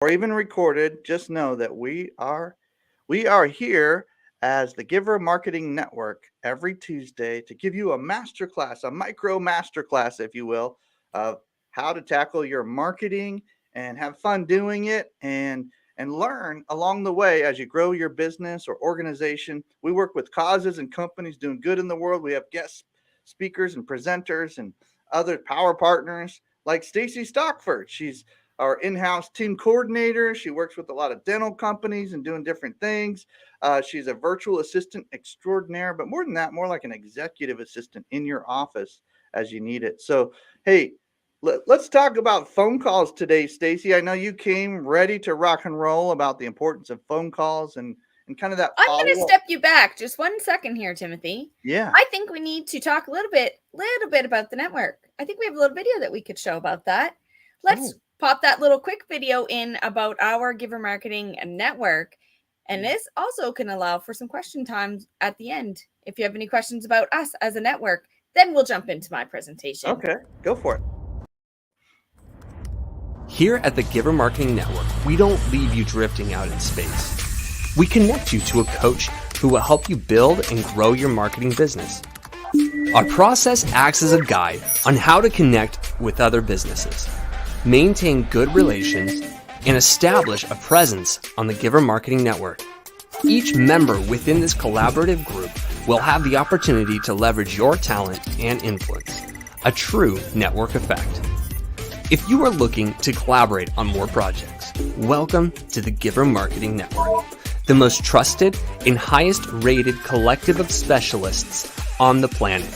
or even recorded, just know that we are here as the Giver Marketing Network every Tuesday to give you a masterclass, a micro masterclass, if you will, of how to tackle your marketing and have fun doing it and learn along the way as you grow your business or organization. We work with causes and companies doing good in the world. We have guest speakers and presenters and other power partners like Stacey Stockford. She's our in-house team coordinator. She works with a lot of dental companies and doing different things. She's a virtual assistant extraordinaire, but more than that, more like an executive assistant in your office as you need it. So, hey, let's talk about phone calls today, Stacey. I know you came ready to rock and roll about the importance of phone calls and kind of that I'm going to follow up. step you back just 1 second here, Timothy. Yeah. I think we need to talk a little bit about the network. I think we have a little video that we could show about that. Let's Oh, pop that little quick video in about our Giver Marketing Network. And this also can allow for some question times at the end. If you have any questions about us as a network, then we'll jump into my presentation. okay. Go for it. Here at the Giver Marketing Network, we don't leave you drifting out in space. We connect you to a coach who will help you build and grow your marketing business. Our process acts as a guide on how to connect with other businesses, maintain good relations, and establish a presence on the Giver Marketing Network. Each member within this collaborative group will have the opportunity to leverage your talent and influence, a true network effect. If you are looking to collaborate on more projects, welcome to the Giver Marketing Network, the most trusted and highest rated collective of specialists on the planet.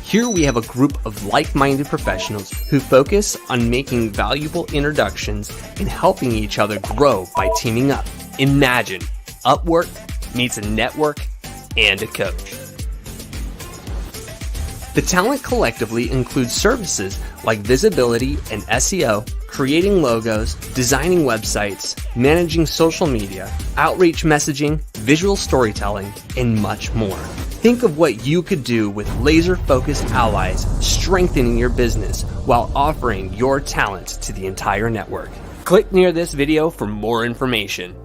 Here we have a group of like-minded professionals who focus on making valuable introductions and helping each other grow by teaming up. Imagine Upwork meets a network and a coach. The talent collectively includes services like visibility and SEO, creating logos, designing websites, managing social media, outreach messaging, visual storytelling, and much more. Think of what you could do with laser-focused allies, strengthening your business while offering your talent to the entire network. Click near this video for more information.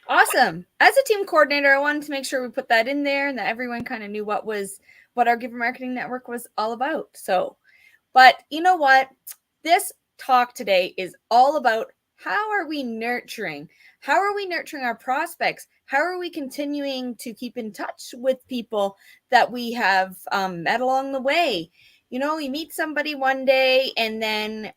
Awesome. As a team coordinator, I wanted to make sure we put that in there and that everyone kind of knew what our Giver Marketing Network was all about. But you know what? This talk today is all about how are we nurturing? How are we nurturing our prospects? How are we continuing to keep in touch with people that we have met along the way? You know, you meet somebody one day and then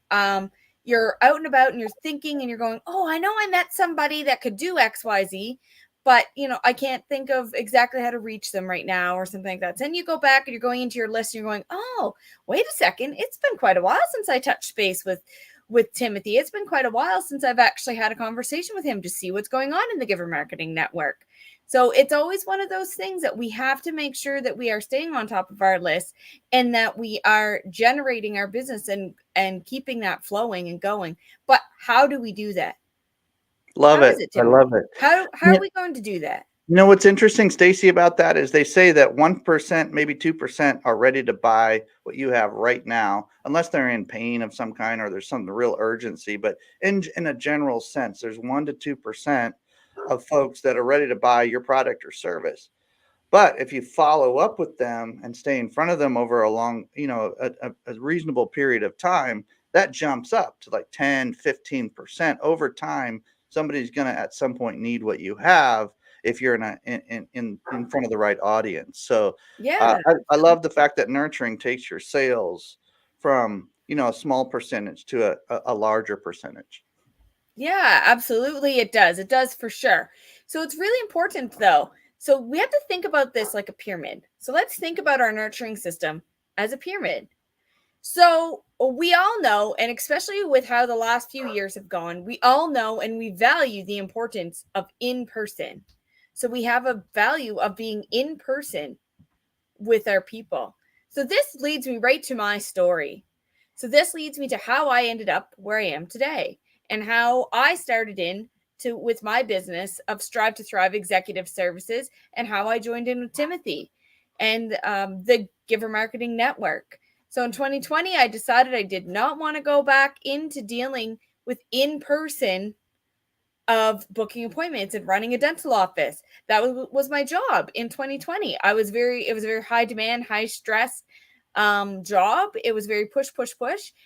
you're out and about and you're thinking and you're going, oh, I know I met somebody that could do XYZ, but I can't think of exactly how to reach them right now or something like that. So then you go back and you're going into your list and you're going, oh, wait a second. It's been quite a while since I touched base with Timothy. It's been quite a while since I've actually had a conversation with him to see what's going on in the Giver Marketing Network. So it's always one of those things that we have to make sure that we are staying on top of our list and that we are generating our business and keeping that flowing and going. But how do we do that? Love How it. is it, I Timothy? love it. How Yeah. are we going to do that? You know what's interesting, Stacy, about that is they say that 1%, maybe 2% are ready to buy what you have right now, unless they're in pain of some kind or there's some real urgency. But in a general sense, there's 1 to 2% of folks that are ready to buy your product or service. But if you follow up with them and stay in front of them over a long, a reasonable period of time, that jumps up to like 10, 15% over time. Somebody's going to at some point need what you have if you're in front of the right audience. So Yeah. I love the fact that nurturing takes your sales from, a small percentage to a larger percentage. Yeah, absolutely. It does. It does for sure. So it's really important though. So we have to think about this like a pyramid. So let's think about our nurturing system as a pyramid. So we all know, and especially with how the last few years have gone, we all know and we value the importance of in person. So we have a value of being in person with our people. So this leads me right to my story. So this leads me to how I ended up where I am today and how I started with my business of Strive to Thrive Executive Services and how I joined in with Timothy. And the Giver Marketing Network. So in 2020, I decided I did not want to go back into dealing with in-person of booking appointments and running a dental office. That was my job in 2020. It was a very high demand, high stress job. It was very push.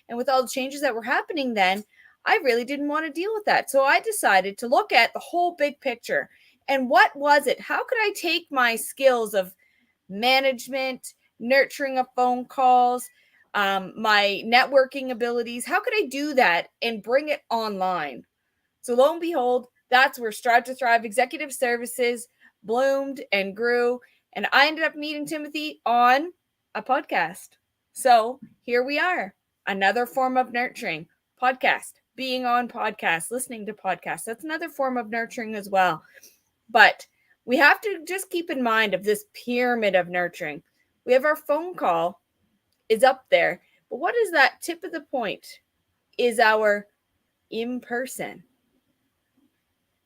And with all the changes that were happening then, I really didn't want to deal with that. So I decided to look at the whole big picture. And what was it? How could I take my skills of management, nurturing of phone calls, my networking abilities, how could I do that and bring it online? So lo and behold, that's where Strive to Thrive Executive Services bloomed and grew. And I ended up meeting Timothy on a podcast. So here we are, another form of nurturing. Podcast, being on podcasts, listening to podcasts. That's another form of nurturing as well. But we have to just keep in mind of this pyramid of nurturing. We have our phone call is up there. But what is that tip of the point? Is our in-person.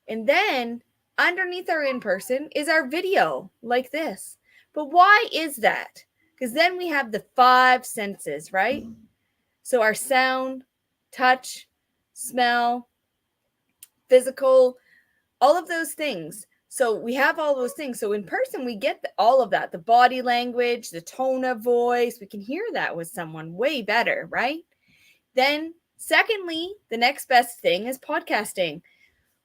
And then underneath our in-person is our video like this. But why is that? Because then we have the 5 senses, right? So our sound, touch, smell, physical, all of those things. So we have all those things. So in person, we get all of that, the body language, the tone of voice. We can hear that with someone way better, right? Then secondly, the next best thing is podcasting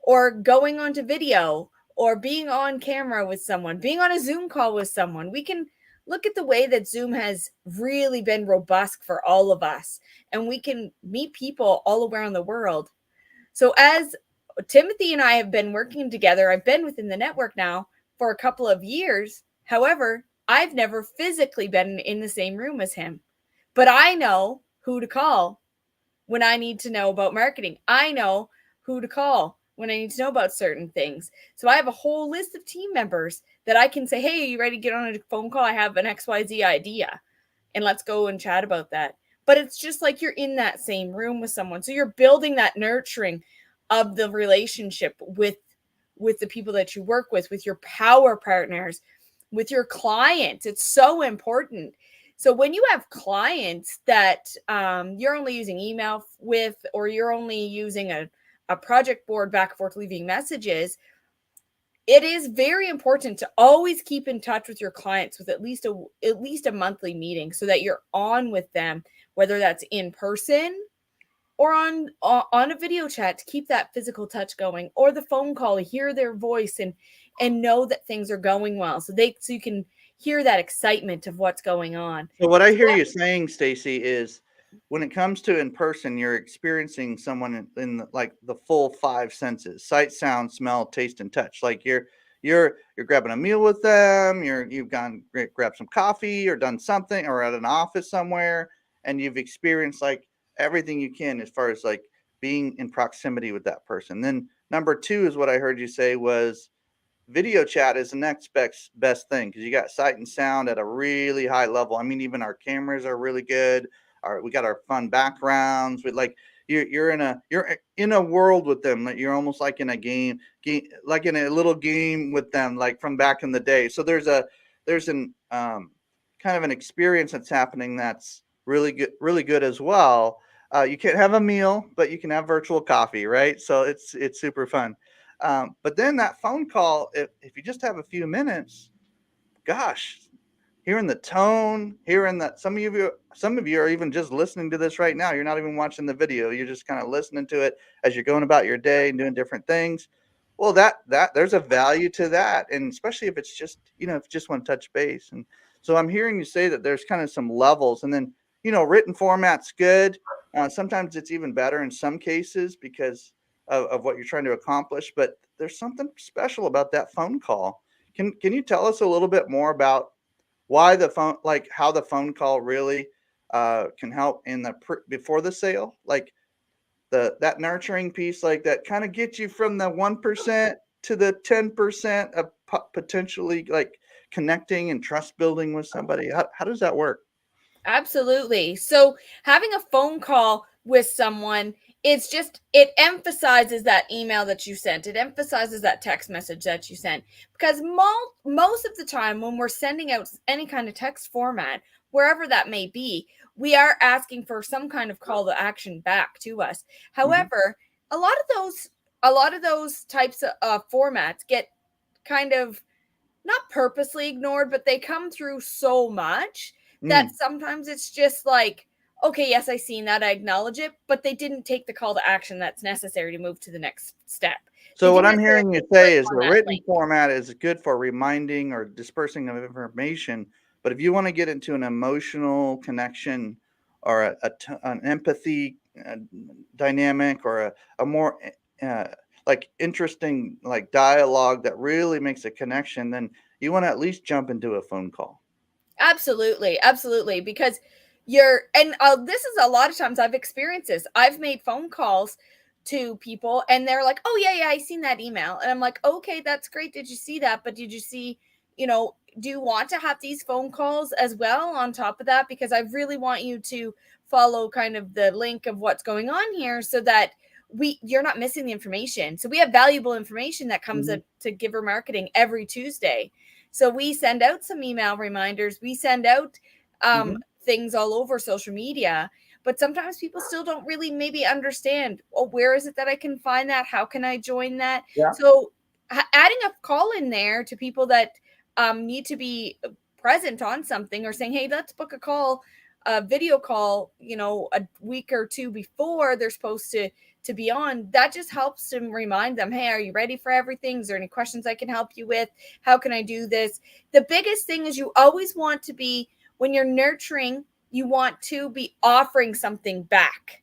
or going onto video or being on camera with someone, being on a Zoom call with someone. We can look at the way that Zoom has really been robust for all of us, and we can meet people all around the world. So as Timothy and I have been working together, I've been within the network now for a couple of years. However, I've never physically been in the same room as him, but I know who to call when I need to know about marketing. I know who to call when I need to know about certain things. So I have a whole list of team members that I can say, hey, you ready to get on a phone call? I have an XYZ idea and let's go and chat about that. But it's just like you're in that same room with someone. So you're building that nurturing of the relationship with the people that you work with your power partners, with your clients. It's so important. So when you have clients that you're only using email with, or you're only using a project board back and forth leaving messages, it is very important to always keep in touch with your clients with at least a monthly meeting so that you're on with them, whether that's in person or on a video chat, to keep that physical touch going, or the phone call, hear their voice and know that things are going well. So you can hear that excitement of what's going on. So what I hear you saying, Stacey, is when it comes to in person, you're experiencing someone in like the full 5 senses: sight, sound, smell, taste, and touch. Like you're grabbing a meal with them, you've gone grab some coffee or done something, or at an office somewhere, and you've experienced like everything you can as far as like being in proximity with that person. Then number 2 is what I heard you say was video chat is the next best thing, because you got sight and sound at a really high level. I mean, even our cameras are really good. We got our fun backgrounds. With like you're in a world with them. Like you're almost like in a game, like in a little game with them, like from back in the day. So there's an kind of an experience that's happening that's really good as well. You can't have a meal, but you can have virtual coffee, right? So it's super fun. But then that phone call, if you just have a few minutes, gosh, hearing the tone, hearing that some of you are even just listening to this right now. You're not even watching the video. You're just kind of listening to it as you're going about your day and doing different things. Well, that there's a value to that. And especially if it's just, if you just want to touch base. And so I'm hearing you say that there's kind of some levels, and then, written format's good. Sometimes it's even better in some cases because of what you're trying to accomplish, but there's something special about that phone call. Can you tell us a little bit more about why the phone, like how the phone call really can help in the before the sale, like that nurturing piece, like that kind of gets you from the 1% to the 10% of potentially like connecting and trust building with somebody? How does that work? Absolutely. So having a phone call with someone, it emphasizes that email that you sent. It emphasizes that text message that you sent, because most of the time when we're sending out any kind of text format, wherever that may be, we are asking for some kind of call to action back to us. However, a lot of those types of formats get kind of not purposely ignored, but they come through so much that sometimes it's just like, okay, yes, I seen that, I acknowledge it, but they didn't take the call to action that's necessary to move to the next step. So what I'm hearing you say is the written format is good for reminding or dispersing of information, but if you want to get into an emotional connection or an empathy dynamic or a more like interesting like dialogue that really makes a connection, then you want to at least jump into a phone call. Absolutely, absolutely, because this is a lot of times I've experienced this. I've made phone calls to people and they're like, "Oh yeah, I seen that email." And I'm like, "Okay, that's great. Did you see that? But did you see, do you want to have these phone calls as well on top of that? Because I really want you to follow kind of the link of what's going on here so that you're not missing the information." So we have valuable information that comes to Giver Marketing every Tuesday. So we send out some email reminders. We send out things all over social media, but sometimes people still don't really maybe understand, oh, where is it that I can find that? How can I join that? Yeah. So adding a call in there to people that need to be present on something, or saying, hey, let's book a video call, a week or two before they're supposed to be on, that just helps to remind them, hey, are you ready for everything? Is there any questions I can help you with? How can I do this? The biggest thing is you always want to be, when you're nurturing, you want to be offering something back.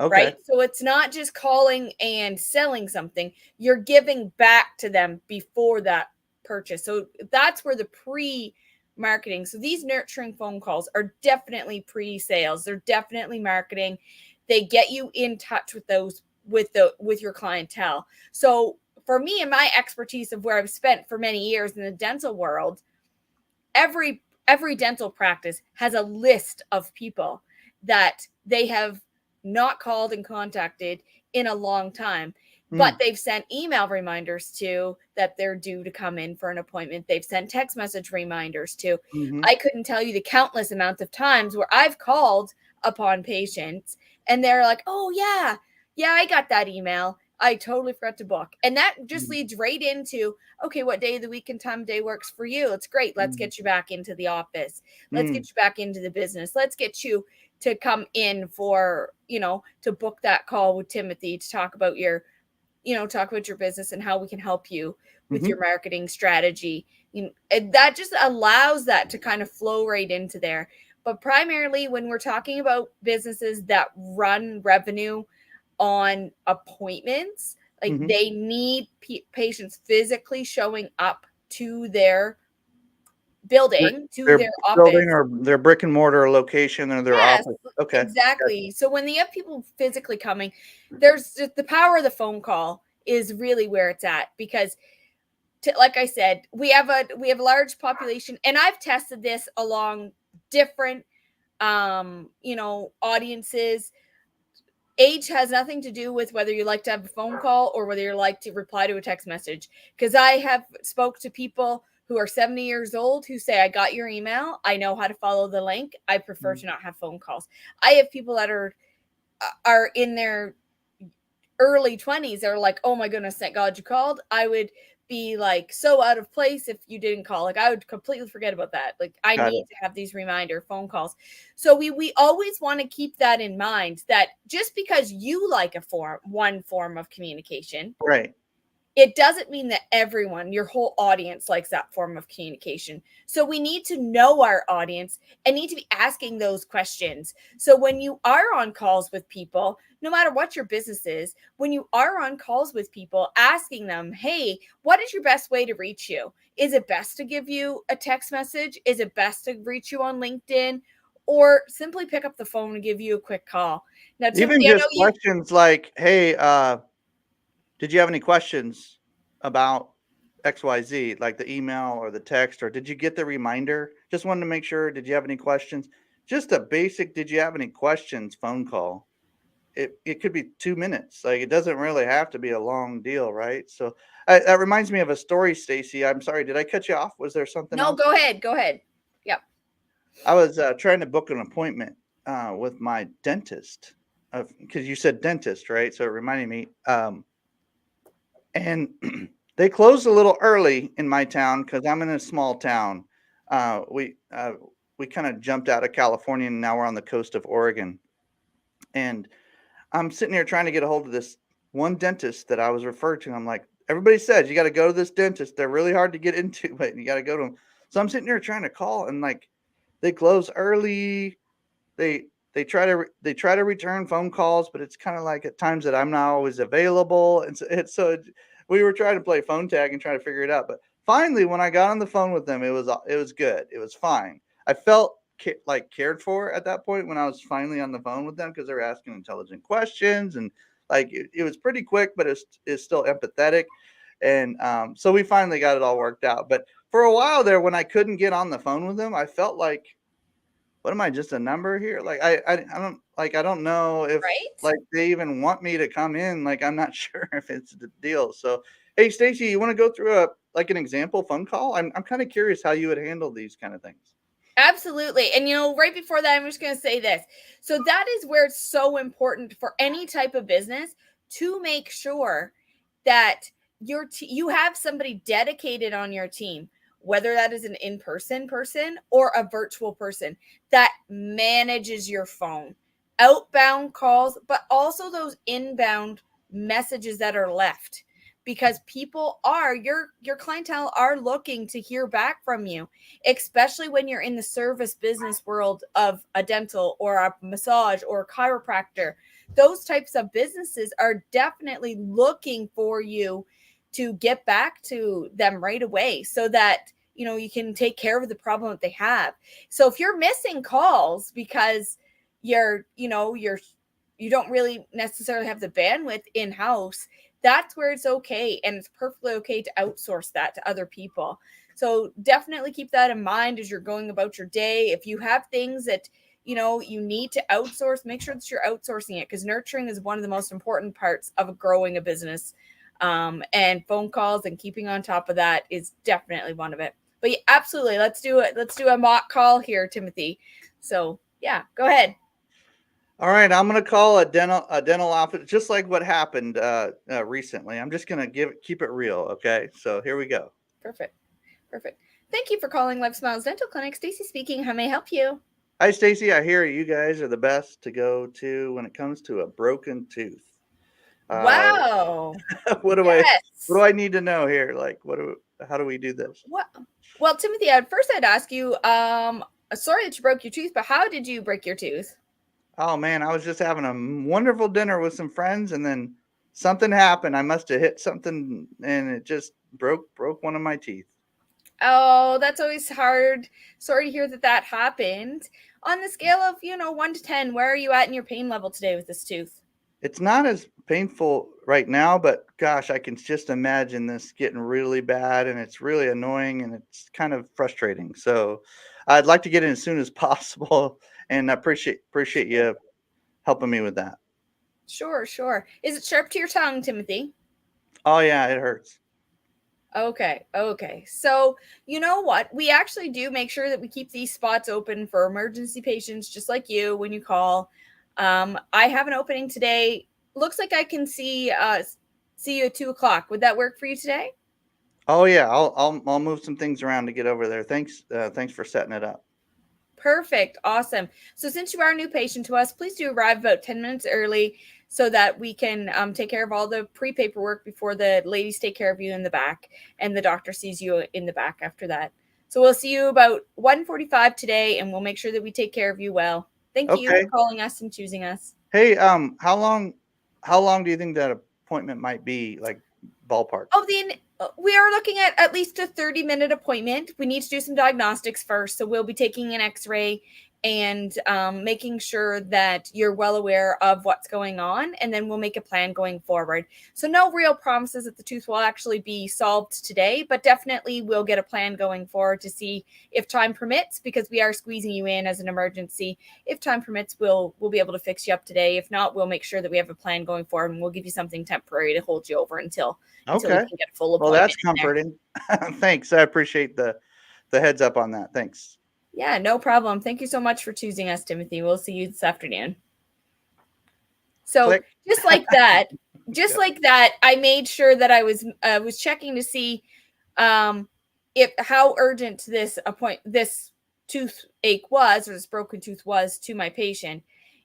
Okay. Right? So it's not just calling and selling something. You're giving back to them before that purchase. So that's where the pre-marketing. So these nurturing phone calls are definitely pre-sales. They're definitely marketing. They get you in touch with those with your clientele. So for me and my expertise of where I've spent for many years in the dental world, every dental practice has a list of people that they have not called and contacted in a long time, but they've sent email reminders to that they're due to come in for an appointment. They've sent text message reminders to. I couldn't tell you the countless amounts of times where I've called upon patients and they're like, oh yeah, I got that email. I totally forgot to book. And that just leads right into, okay, what day of the week and time of day works for you? It's great. Let's get you back into the office. Let's get you back into the business. Let's get you to come in for, to book that call with Timothy to talk about your business and how we can help you with your marketing strategy. And that just allows that to kind of flow right into there. But primarily when we're talking about businesses that run revenue on appointments, like they need patients physically showing up to their building, their office. Building or their brick and mortar location or their office. Okay. Exactly. So when they have people physically coming, there's just the power of the phone call is really where it's at, because like I said, we have a large population, and I've tested this along different audiences. Age has nothing to do with whether you like to have a phone call or whether you like to reply to a text message. Because I have spoke to people who are 70 years old who say, I got your email. I know how to follow the link. I prefer to not have phone calls. I have people that are in their early 20s. They're like, oh my goodness, thank God you called. I would be like so out of place if you didn't call. Like I would completely forget about that. Like I need to have these reminder phone calls. So we always want to keep that in mind, that just because you like one form of communication, right, it doesn't mean that everyone, your whole audience, likes that form of communication. So we need to know our audience and need to be asking those questions. So when you are on calls with people, no matter what your business is, when you are on calls with people, asking them, hey, what is your best way to reach you? Is it best to give you a text message? Is it best to reach you on LinkedIn? Or simply pick up the phone and give you a quick call? Now, even just questions like, hey, did you have any questions about XYZ, like the email or the text, or did you get the reminder? Just wanted to make sure. Did you have any questions? Just a basic, did you have any questions phone call. It could be 2 minutes. Like it doesn't really have to be a long deal, right? So that reminds me of a story, Stacey. I'm sorry, did I cut you off? Was there something No, else? go ahead. Yep. I was trying to book an appointment with my dentist because you said dentist, right? So it reminded me. And they closed a little early in my town because I'm in a small town. Uh, we uh, we kind of jumped out of California and now we're on the coast of Oregon. And I'm sitting here trying to get a hold of this one dentist that I was referred to. I'm like, everybody says you got to go to this dentist. They're really hard to get into, but you got to go to them. So I'm sitting here trying to call, and like they close early. They try to return phone calls, but it's kind of like at times that I'm not always available, and we were trying to play phone tag and trying to figure it out. But finally, when I got on the phone with them, it was good. It was fine. I felt like cared for at that point when I was finally on the phone with them because they were asking intelligent questions and like it was pretty quick, but it's still empathetic. And so we finally got it all worked out. But for a while there, when I couldn't get on the phone with them, I felt like, what am I, just a number here? Like I don't know if Right? like they even want me to come in. Like I'm not sure if it's the deal. So hey, Stacey, you want to go through an example phone call? I'm kind of curious how you would handle these kind of things. Absolutely. And right before that, I'm just going to say this. So that is where it's so important for any type of business to make sure that you have somebody dedicated on your team, whether that is an in-person person or a virtual person that manages your phone, outbound calls, but also those inbound messages that are left, because your clientele are looking to hear back from you, especially when you're in the service business world of a dental or a massage or a chiropractor. Those types of businesses are definitely looking for you to get back to them right away so that you can take care of the problem that they have. So if you're missing calls because you don't really necessarily have the bandwidth in-house, that's where it's okay, and it's perfectly okay to outsource that to other people. So definitely keep that in mind as you're going about your day. If you have things that you need to outsource, make sure that you're outsourcing it, because nurturing is one of the most important parts of growing a business. And phone calls and keeping on top of that is definitely one of it. But yeah, absolutely, let's do it. Let's do a mock call here, Timothy. So yeah, go ahead. All right, I'm gonna call a dental office, just like what happened recently. I'm just gonna keep it real, okay? So here we go. Perfect. Thank you for calling Life Smiles Dental Clinic. Stacey speaking. How may I help you? Hi, Stacey. I hear you guys are the best to go to when it comes to a broken tooth. Uh, Wow. what do Yes. I need to know here? Like, how do we do this? Well, Timothy, I'd ask you, sorry that you broke your tooth, but how did you break your tooth? Oh man, I was just having a wonderful dinner with some friends, and then something happened. I must have hit something, and it just broke one of my teeth. Oh, that's always hard. Sorry to hear that happened. On the scale of, 1 to 10, where are you at in your pain level today with this tooth? It's not as painful right now, but gosh, I can just imagine this getting really bad, and it's really annoying, and it's kind of frustrating. So I'd like to get in as soon as possible, and I appreciate Sure. you helping me with that. Sure. Is it sharp to your tongue, Timothy? Oh yeah, it hurts. Okay. So, you know what? We actually do make sure that we keep these spots open for emergency patients just like you when you call. I have an opening today. Looks like I can see you at 2 o'clock. Would that work for you today? Oh yeah, I'll move some things around to get over there. Thanks for setting it up. Perfect. Awesome. So since you are a new patient to us, please do arrive about 10 minutes early so that we can take care of all the pre-paperwork before the ladies take care of you in the back and the doctor sees you in the back after that. So we'll see you about 1:45 today, and we'll make sure that we take care of you well. Thank you for Okay. calling us and choosing us. Hey, how long do you think that appointment might be, like ballpark? Oh, we are looking at least a 30-minute appointment. We need to do some diagnostics first. So we'll be taking an x-ray and making sure that you're well aware of what's going on. And then we'll make a plan going forward. So no real promises that the tooth will actually be solved today, but definitely we'll get a plan going forward to see if time permits, because we are squeezing you in as an emergency. If time permits, we'll be able to fix you up today. If not, we'll make sure that we have a plan going forward, and we'll give you something temporary to hold you over until we Okay. can get a full Well, appointment that's in there. comforting. Thanks. I appreciate the heads up on that. Thanks. Yeah, no problem. Thank you so much for choosing us, Timothy. We'll see you this afternoon. So Click. just like that, Yep. I made sure that I was checking to see if how urgent this toothache was, or this broken tooth was, to my patient.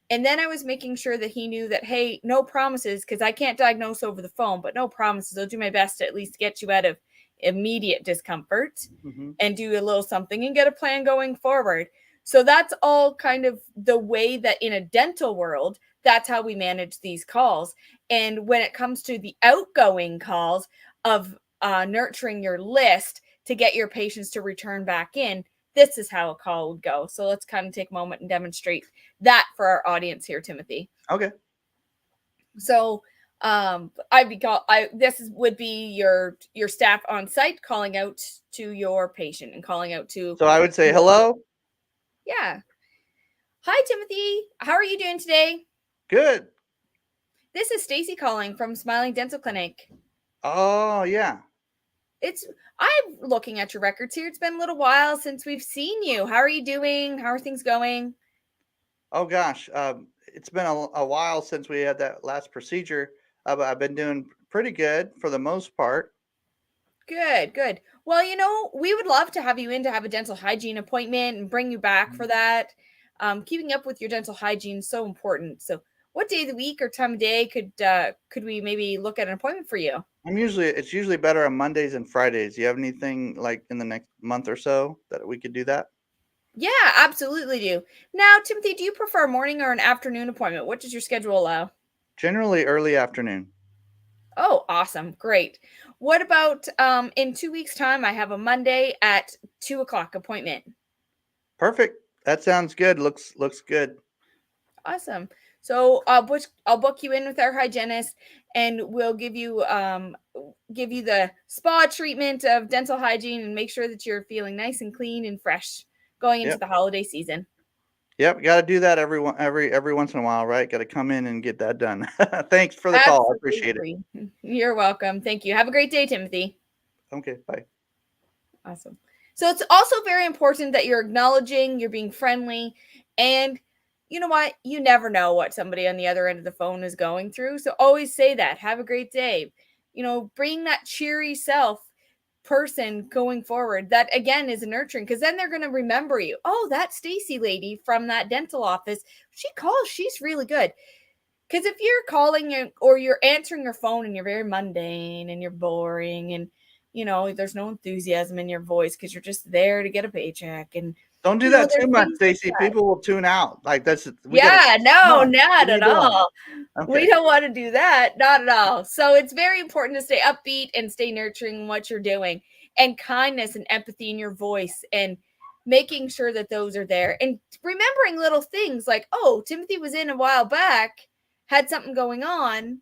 And then I was making sure that he knew that, hey, no promises, because I can't diagnose over the phone, but no promises. I'll do my best to at least get you out of immediate discomfort Mm-hmm. and do a little something and get a plan going forward. So that's all kind of the way that in a dental world, that's how we manage these calls. And when it comes to the outgoing calls of nurturing your list to get your patients to return back in, this is how a call would go. So let's kind of take a moment and demonstrate that for our audience here, Timothy. Okay. So would be your staff on site calling out to your patient and calling out to So I would say, hello. yeah. Hi, Timothy. How are you doing today? Good. This is Stacey calling from Smiling Dental Clinic. Oh, yeah. I'm looking at your records here. It's been a little while since we've seen you. How are you doing? How are things going? Oh, gosh. It's been a while since we had that last procedure, but I've been doing pretty good for the most part. Good, good. Well, we would love to have you in to have a dental hygiene appointment and bring you back for that. Keeping up with your dental hygiene is so important. So, what day of the week or time of day could we maybe look at an appointment for you? It's usually better on Mondays and Fridays. Do you have anything like in the next month or so that we could do that? Yeah, absolutely do. Now, Timothy, do you prefer a morning or an afternoon appointment? What does your schedule allow? Generally early afternoon. Oh, awesome. Great. What about in 2 weeks' time? I have a Monday at 2:00 appointment. Perfect. That sounds good. Looks good. Awesome. So I'll book you in with our hygienist, and we'll give you the spa treatment of dental hygiene and make sure that you're feeling nice and clean and fresh going into Yep. the holiday season. Yep. Got to do that every once in a while, right? Got to come in and get that done. Thanks for the call. I appreciate it. Absolutely. You're welcome. Thank you. Have a great day, Timothy. Okay. Bye. Awesome. So it's also very important that you're acknowledging, you're being friendly, and you know what? You never know what somebody on the other end of the phone is going through. So always say that. Have a great day. Bring that cheery self person going forward. That again is nurturing, because then they're going to remember you. Oh, that Stacey lady from that dental office, she calls, she's really good. Because if you're calling or you're answering your phone and you're very mundane and you're boring and there's no enthusiasm in your voice because you're just there to get a paycheck, and Don't do that there's too much, things like Stacey. that. People will tune out. Like Yeah, no, What not are you at doing? all. We Okay. don't want to do that. Not at all. So it's very important to stay upbeat and stay nurturing in what you're doing, and kindness and empathy in your voice, and making sure that those are there, and remembering little things like, oh, Timothy was in a while back, had something going on.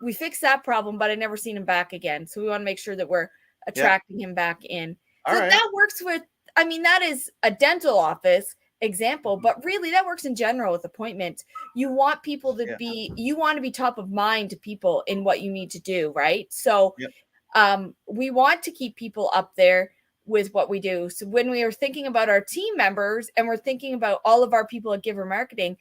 We fixed that problem, but I never seen him back again. So we want to make sure that we're Yep. attracting him back in. All So right. that works that is a dental office example, but really that works in general with appointments. You want people to you want to be top of mind to people in what you need to do, right? So Yep. we want to keep people up there with what we do. So when we are thinking about our team members and we're thinking about all of our people at Giver Marketing,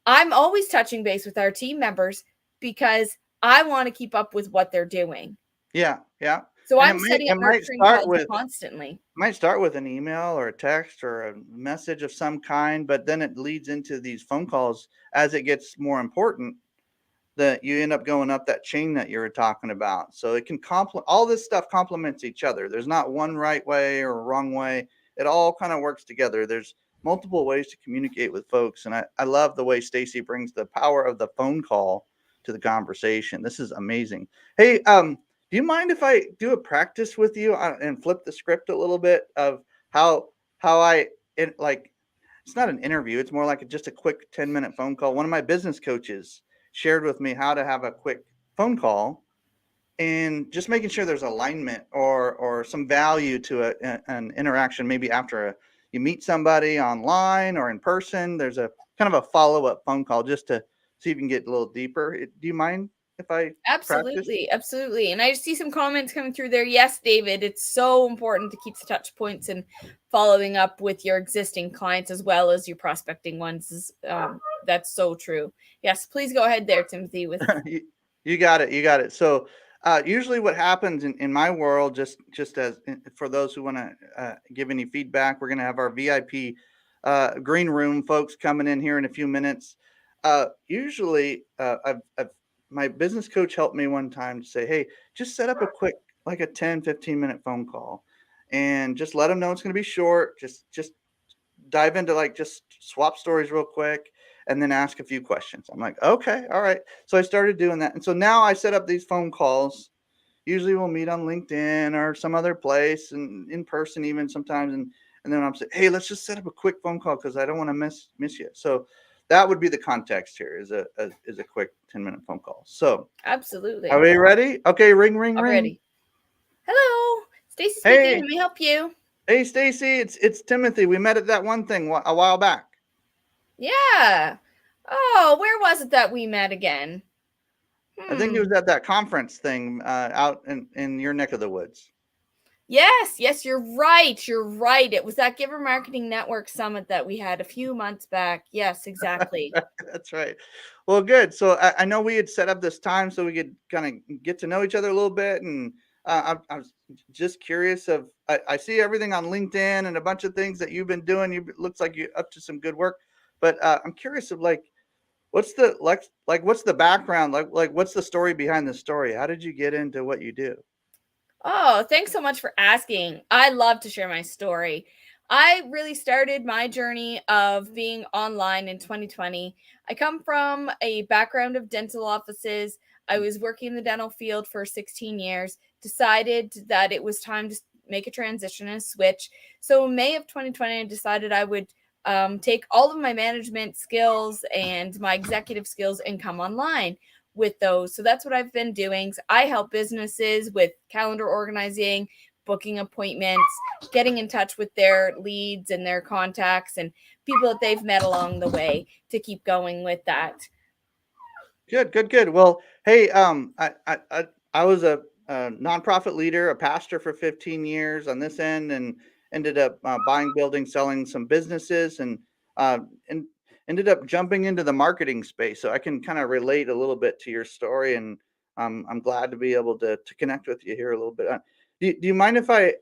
I'm always touching base with our team members because I want to keep up with what they're doing. Yeah. Yeah. So And I'm setting up nurturing calls constantly. might start with an email or a text or a message of some kind, but then it leads into these phone calls as it gets more important, that you end up going up that chain that you were talking about. So it can all this stuff complements each other. There's not one right way or a wrong way. It all kind of works together. There's multiple ways to communicate with folks. And I love the way Stacey brings the power of the phone call to the conversation. This is amazing. Hey, do you mind if I do a practice with you and flip the script a little bit of how it's not an interview. It's more like just a quick 10-minute phone call. One of my business coaches shared with me how to have a quick phone call and just making sure there's alignment or some value to an interaction. Maybe after you meet somebody online or in person, there's a kind of a follow-up phone call just to see if you can get a little deeper. Do you mind? if I practice? Absolutely. And I see some comments coming through there. Yes, David, it's so important to keep the touch points and following up with your existing clients as well as your prospecting ones. That's so true. Yes, please go ahead there, Timothy. With You got it. You got it. So usually what happens in my world, just as for those who want to give any feedback, we're going to have our VIP green room folks coming in here in a few minutes. Usually my business coach helped me one time to say, hey, just set up a quick, like a 10-15 minute phone call and just let them know it's going to be short. Just dive into like just swap stories real quick and then ask a few questions. I'm like, okay, all right. So I started doing that. And so now I set up these phone calls. Usually we'll meet on LinkedIn or some other place and in person even sometimes. And then I'm saying, hey, let's just set up a quick phone call because I don't want to miss you. So that would be the context here is a quick 10-minute phone call. So absolutely. Are we ready? Okay, ring, ring, I'm ring. ready. Hello, Stacey speaking. Hey. Let me help you. Hey, Stacey, it's Timothy. We met at that one thing a while back. Yeah. Oh, where was it that we met again? I think it was at that conference thing out in your neck of the woods. Yes, you're right. It was that Giver Marketing Network Summit that we had a few months back. Yes, exactly. That's right. Well, good. So I know we had set up this time so we could kind of get to know each other a little bit. And I was just curious I see everything on LinkedIn and a bunch of things that you've been doing. It looks like you're up to some good work. But I'm curious of what's the background? Like what's the story behind the story? How did you get into what you do? Oh, thanks so much for asking. I love to share my story. I really started my journey of being online in 2020. I come from a background of dental offices. I was working in the dental field for 16 years, decided that it was time to make a transition and switch. So in May of 2020, I decided I would take all of my management skills and my executive skills and come online with those. So that's what I've been doing. So I help businesses with calendar organizing, booking appointments, getting in touch with their leads and their contacts and people that they've met along the way to keep going with that. Good. Well, hey, I was a nonprofit leader, a pastor for 15 years on this end, and ended up buying, building, selling some businesses, and ended up jumping into the marketing space. So I can kind of relate a little bit to your story, and I'm glad to be able to connect with you here a little bit. Do you mind if I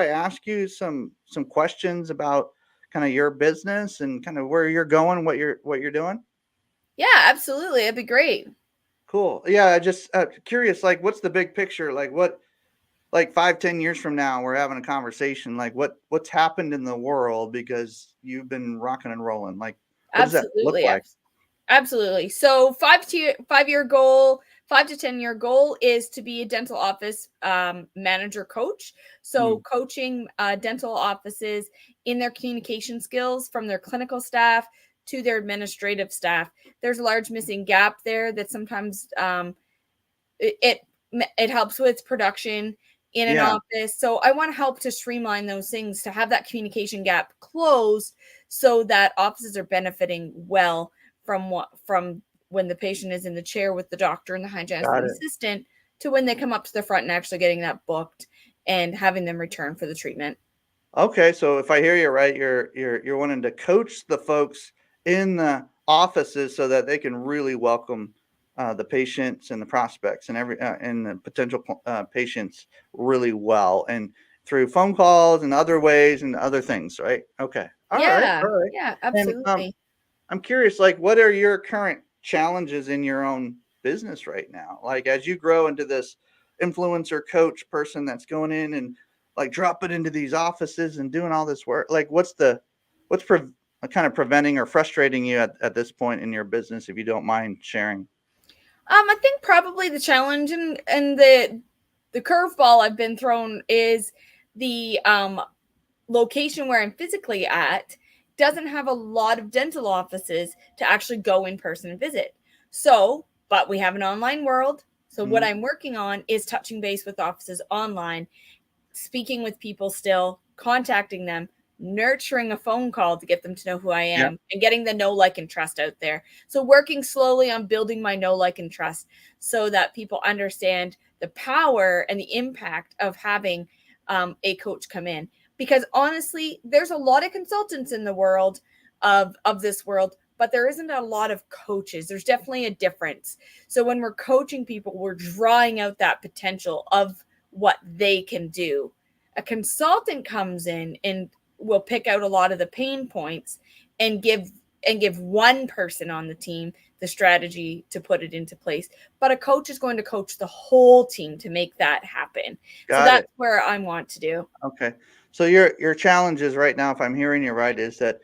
ask you some questions about kind of your business and kind of where you're going, what you're doing? Yeah, absolutely. It'd be great. Cool. Yeah, just curious, like what's the big picture? Like 5-10 years from now, we're having a conversation, like what's happened in the world because you've been rocking and rolling. Like, what does that look like? Absolutely. So 5 to 10 year goal is to be a dental office manager coach. So coaching dental offices in their communication skills from their clinical staff to their administrative staff. There's a large missing gap there that sometimes it helps with production in an office. So I want to help to streamline those things to have that communication gap closed so that offices are benefiting well from when the patient is in the chair with the doctor and the hygienist and the assistant to when they come up to the front and actually getting that booked and having them return for the treatment. Okay, so if I hear you right, you're wanting to coach the folks in the offices so that they can really welcome the patients and the prospects and and the potential patients really well, and through phone calls and other ways and other things, right? Okay, all right. Yeah, And absolutely. I'm curious, like, what are your current challenges in your own business right now? Like, as you grow into this influencer coach person that's going in and like dropping into these offices and doing all this work, like, what's kind of preventing or frustrating you at this point in your business, if you don't mind sharing? I think probably the challenge and the curveball I've been thrown is the location where I'm physically at doesn't have a lot of dental offices to actually go in person and visit. So, but we have an online world. So what I'm working on is touching base with offices online, speaking with people still, contacting them, nurturing a phone call to get them to know who I am, and getting the know, like, and trust out there. So working slowly on building my know, like, and trust so that people understand the power and the impact of having a coach come in. Because honestly, there's a lot of consultants in the world of this world, but there isn't a lot of coaches. There's definitely a difference. So when we're coaching people, we're drawing out that potential of what they can do. A consultant comes in and will pick out a lot of the pain points and give one person on the team the strategy to put it into place. But a coach is going to coach the whole team to make that happen. So that's where I want to do. Okay. So your challenges right now, if I'm hearing you right, is that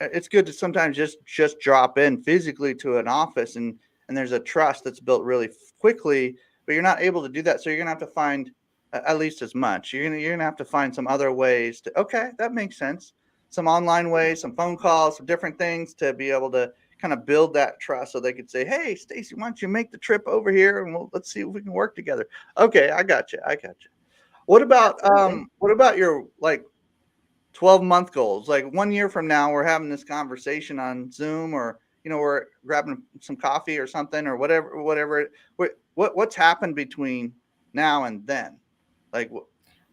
it's good to sometimes just drop in physically to an office and there's a trust that's built really quickly, but you're not able to do that. So you're gonna have to find at least as much. You're gonna have to find some other ways to. Okay, that makes sense. Some online ways, some phone calls, some different things to be able to kind of build that trust, so they could say, "Hey, Stacey, why don't you make the trip over here and let's see if we can work together." Okay, I got you. What about your like 12-month goals? Like 1 year from now, we're having this conversation on Zoom, or we're grabbing some coffee or something, or whatever. What's happened between now and then? Like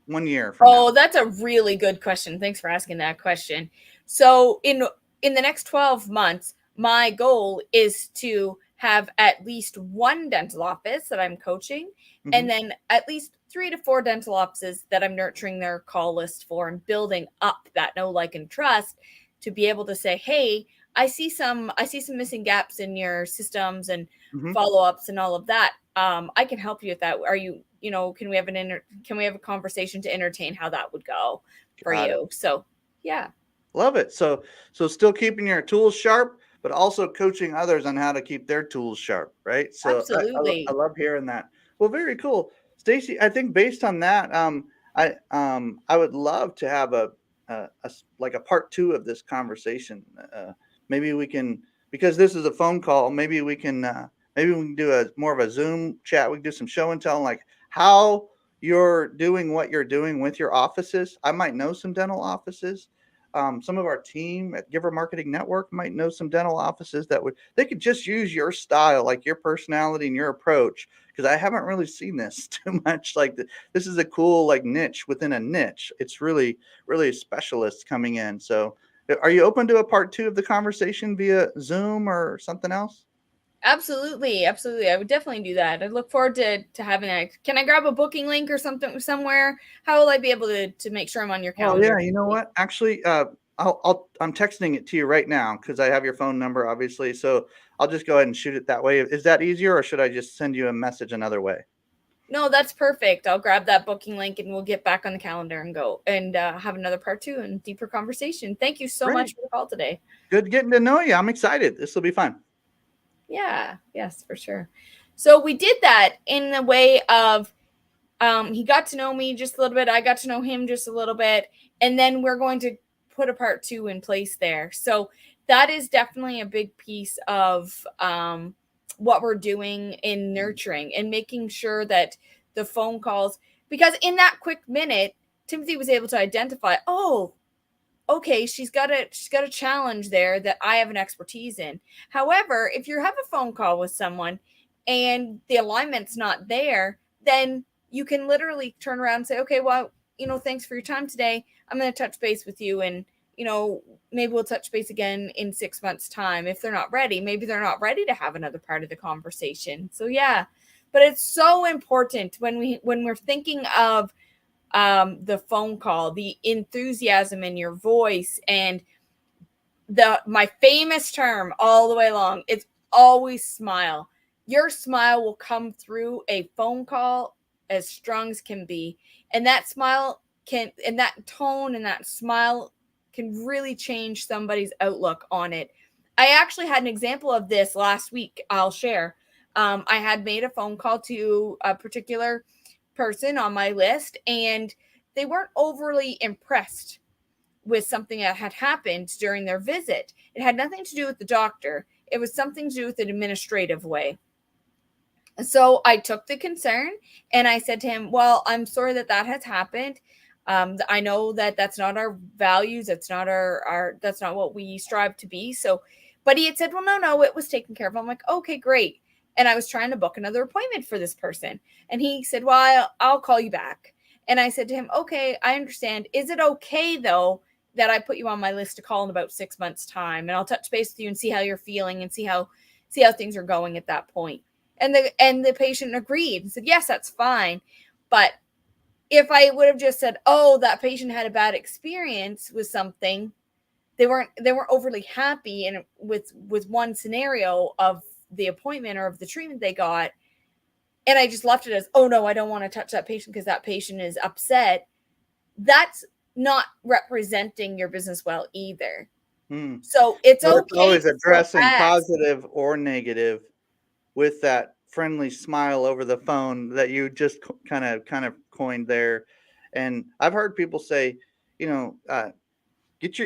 1 year from now. Oh, that's a really good question. Thanks for asking that question. So in the next 12 months, my goal is to have at least one dental office that I'm coaching, and then at least 3 to 4 dental offices that I'm nurturing their call list for and building up that know, like, and trust to be able to say, hey, I see some missing gaps in your systems and follow-ups and all of that. I can help you with that. Are you, can we have a conversation to entertain how that would go for you? So yeah. Love it. So still keeping your tools sharp, but also coaching others on how to keep their tools sharp, right? So Absolutely. I love hearing that. Well, very cool, Stacey. I think based on that, I would love to have like a part 2 of this conversation. Maybe we can, because this is a phone call. Maybe we can do a more of a Zoom chat. We can do some show and tell, like how you're doing what you're doing with your offices. I might know some dental offices. Some of our team at Giver Marketing Network might know some dental offices they could just use your style, like your personality and your approach. Because I haven't really seen this too much. Like this is a cool like niche within a niche. It's really, really specialists coming in. So are you open to a part 2 of the conversation via Zoom or something else? Absolutely. I would definitely do that. I look forward to having that. Can I grab a booking link or something somewhere? How will I be able to make sure I'm on your Oh calendar? yeah, you know what? Actually, I'm texting it to you right now because I have your phone number, obviously. So I'll just go ahead and shoot it that way. Is that easier, or should I just send you a message another way? No, that's perfect. I'll grab that booking link and we'll get back on the calendar and go and have another part 2 and deeper conversation. Thank you so much Great. for the call today. Good getting to know you. I'm excited. This will be fun. Yeah, yes, for sure. So we did that in the way of he got to know me just a little bit. I got to know him just a little bit. And then we're going to put a part 2 in place there. So that is definitely a big piece of what we're doing in nurturing and making sure that the phone calls, because in that quick minute, Timothy was able to identify, oh, okay, she's got a challenge there that I have an expertise in. However, if you have a phone call with someone and the alignment's not there, then you can literally turn around and say, okay, well, thanks for your time today. I'm going to touch base with you, and maybe we'll touch base again in 6 months' time. If they're not ready, maybe they're not ready to have another part of the conversation. So yeah, but it's so important when we're thinking of the phone call, the enthusiasm in your voice, and my famous term all the way along, it's always smile. Your smile will come through a phone call as strong as can be. And that smile and that tone and that smile can really change somebody's outlook on it. I actually had an example of this last week. I'll share. I had made a phone call to a particular person on my list, and they weren't overly impressed with something that had happened during their visit. It had nothing to do with the doctor. It was something to do with an administrative way. So I took the concern and I said to him, well, I'm sorry that has happened. I know that that's not our values. That's not that's not what we strive to be. So, but he had said, well, no, it was taken care of. I'm like, okay, great. And I was trying to book another appointment for this person. And he said, well, I'll call you back. And I said to him, okay, I understand. Is it okay though that I put you on my list to call in about 6 months time, and I'll touch base with you and see how you're feeling and see how things are going at that point. And the patient agreed and said, yes, that's fine. But if I would have just said, oh, that patient had a bad experience with something, they weren't overly happy and with one scenario of the appointment or of the treatment they got, and I just left it as, oh no, I don't want to touch that patient because that patient is upset, that's not representing your business well either. So it's okay. It's always addressing positive or negative with that friendly smile over the phone that you just kind of coined there. And I've heard people say, get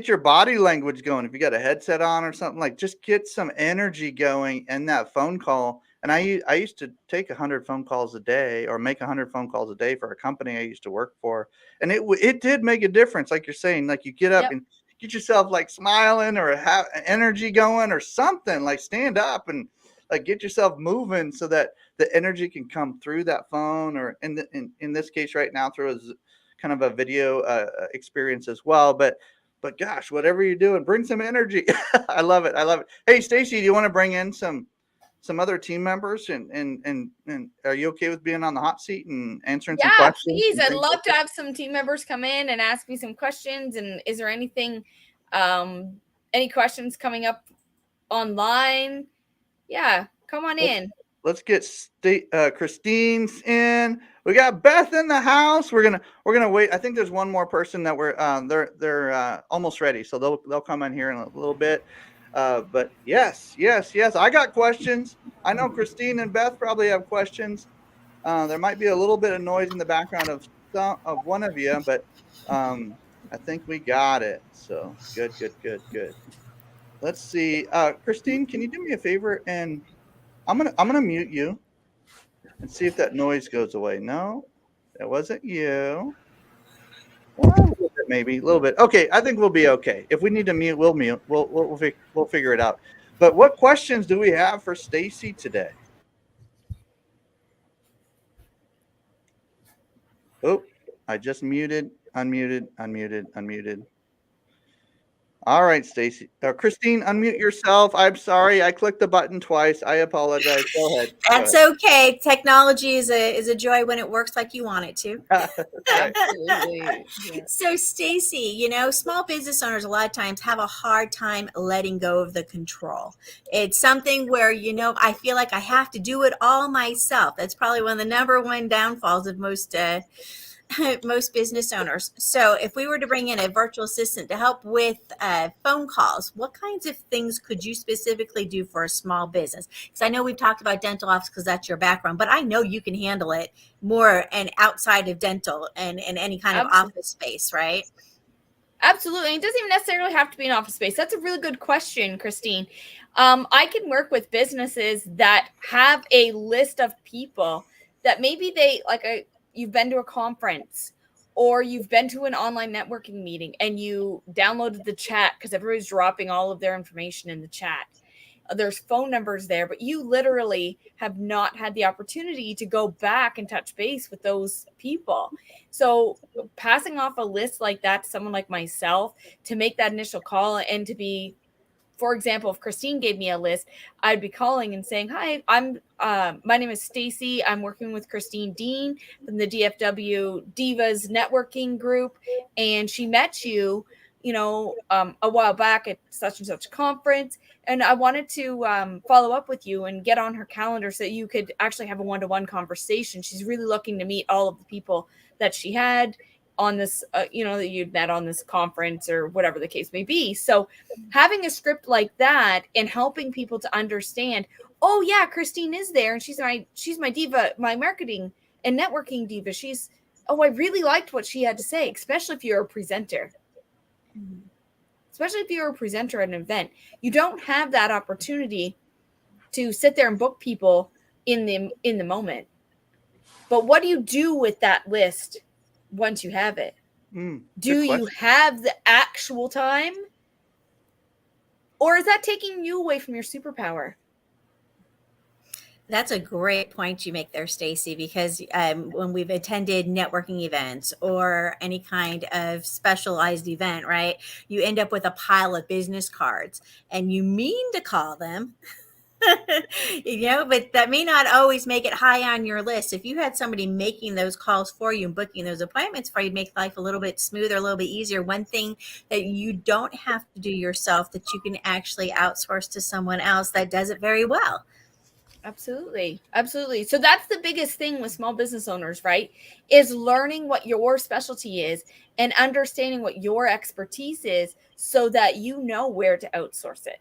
your body language going. If you got a headset on or something, like, just get some energy going in that phone call. And I used to take 100 phone calls a day, or make 100 phone calls a day for a company I used to work for. And it did make a difference. Like you're saying, like, you get up and get yourself like smiling or have energy going or something, like stand up and like get yourself moving so that the energy can come through that phone, or in this case right now through a kind of a video experience as well. But gosh, whatever you're doing, bring some energy. I love it. Hey, Stacey, do you want to bring in some other team members, and are you okay with being on the hot seat and answering some questions? Please. I'd love to have some team members come in and ask me some questions. And is there anything, any questions coming up online? Yeah, come on in. Let's get Christine's in. We got Beth in the house. We're gonna wait. I think there's one more person that they're almost ready, so they'll come in here in a little bit. But yes, I got questions. I know Christine and Beth probably have questions. There might be a little bit of noise in the background of one of you, but I think we got it. So good. Let's see. Christine, can you do me a favor? And I'm gonna mute you and see if that noise goes away. No, that wasn't you. Well, maybe a little bit. Okay, I think we'll be okay. If we need to mute, we'll mute. We'll figure it out. But what questions do we have for Stacey today? Oh, I just unmuted. All right, Stacey. Christine, unmute yourself. I'm sorry, I clicked the button twice. I apologize. Go ahead. That's okay. Technology is a joy when it works like you want it to. Absolutely. Yeah. So, Stacey, small business owners a lot of times have a hard time letting go of the control. It's something where, I feel like I have to do it all myself. That's probably one of the number one downfalls of most business owners. So if we were to bring in a virtual assistant to help with phone calls, what kinds of things could you specifically do for a small business? Because I know we've talked about dental office because that's your background, but I know you can handle it more and outside of dental and any kind of office space, right? Absolutely. It doesn't even necessarily have to be an office space. That's a really good question, Christine. I can work with businesses that have a list of people that maybe you've been to a conference or you've been to an online networking meeting and you downloaded the chat because everybody's dropping all of their information in the chat. There's phone numbers there, but you literally have not had the opportunity to go back and touch base with those people. So passing off a list like that to someone like myself to make that initial call and to be, for example, if Christine gave me a list, I'd be calling and saying, hi, my name is Stacey. I'm working with Christine Dean from the DFW Divas Networking Group. And she met you, a while back at such and such conference. And I wanted to follow up with you and get on her calendar so that you could actually have a one-to-one conversation. She's really looking to meet all of the people that she had on this, that you'd met on this conference or whatever the case may be. So having a script like that and helping people to understand, oh yeah, Christine is there and she's my diva, my marketing and networking diva. I really liked what she had to say, especially if you're a presenter. Especially if you're a presenter at an event. You don't have that opportunity to sit there and book people in the moment. But what do you do with that list once you have it. Good Do you question. have the actual time? Or is that taking you away from your superpower? That's a great point you make there, Stacey, because when we've attended networking events or any kind of specialized event, right, you end up with a pile of business cards and you mean to call them, but that may not always make it high on your list. If you had somebody making those calls for you and booking those appointments for you, make life a little bit smoother, a little bit easier. One thing that you don't have to do yourself that you can actually outsource to someone else that does it very well. Absolutely. Absolutely. So that's the biggest thing with small business owners, right? Is learning what your specialty is and understanding what your expertise is so that you know where to outsource it.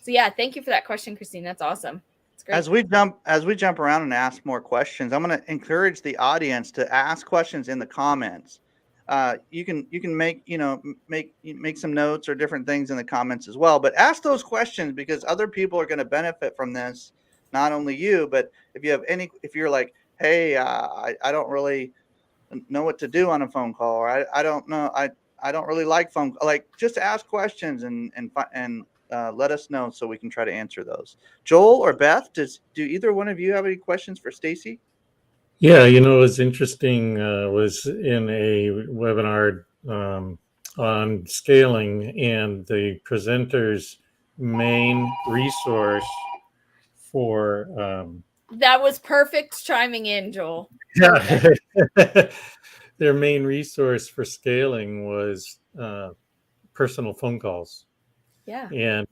So yeah, thank you for that question, Christine. That's awesome. It's great. As we jump around and ask more questions, I'm going to encourage the audience to ask questions in the comments. You can make make some notes or different things in the comments as well. But ask those questions because other people are going to benefit from this. Not only you, but if you're like, hey, I don't really know what to do on a phone call, or I don't know, I don't really like phone, like just ask questions and let us know so we can try to answer those. Joel or Beth, do either one of you have any questions for Stacey? Yeah, you know, it was interesting. Was in a webinar on scaling, and the presenter's main resource for That was perfect chiming in, Joel. yeah, their main resource for scaling was personal phone calls. Yeah. And